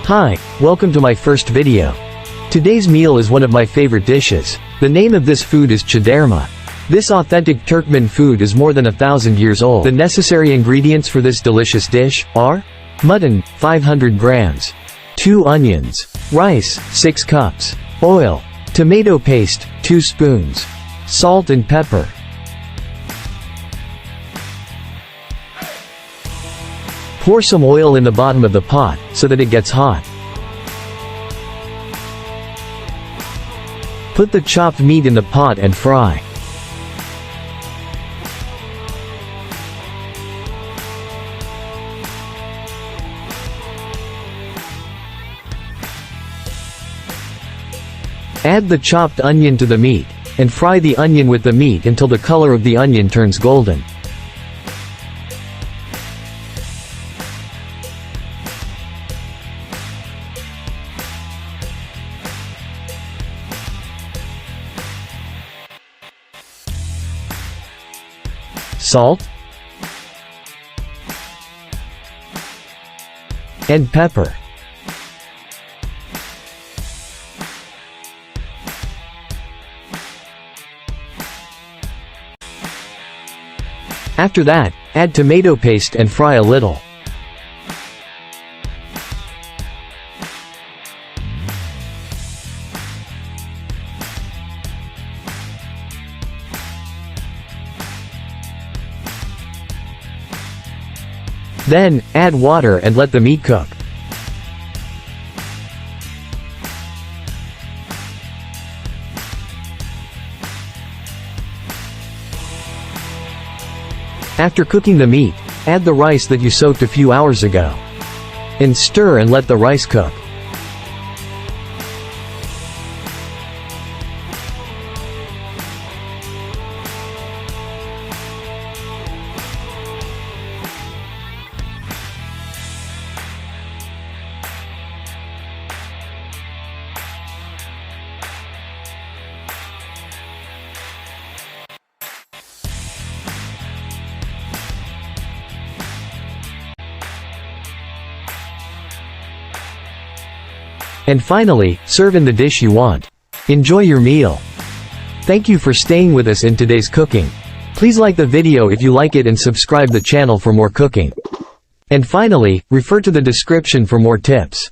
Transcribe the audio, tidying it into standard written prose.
Hi, welcome to my first video. Today's meal is one of my favorite dishes. The name of this food is Chekdemeh. This authentic Turkmen food is more than 1,000 years old. The necessary ingredients for this delicious dish are mutton, 500 grams, 2 onions, rice, 6 cups, oil, tomato paste, 2 spoons, salt and pepper. Pour some oil in the bottom of the pot, so that it gets hot. Put the chopped meat in the pot and fry. Add the chopped onion to the meat, and fry the onion with the meat until the color of the onion turns golden. Salt and pepper. After that, add tomato paste and fry a little. Then, add water and let the meat cook. After cooking the meat, add the rice that you soaked a few hours ago. And stir and let the rice cook. And finally, serve in the dish you want. Enjoy your meal. Thank you for staying with us in today's cooking. Please like the video if you like it and subscribe the channel for more cooking. And finally, refer to the description for more tips.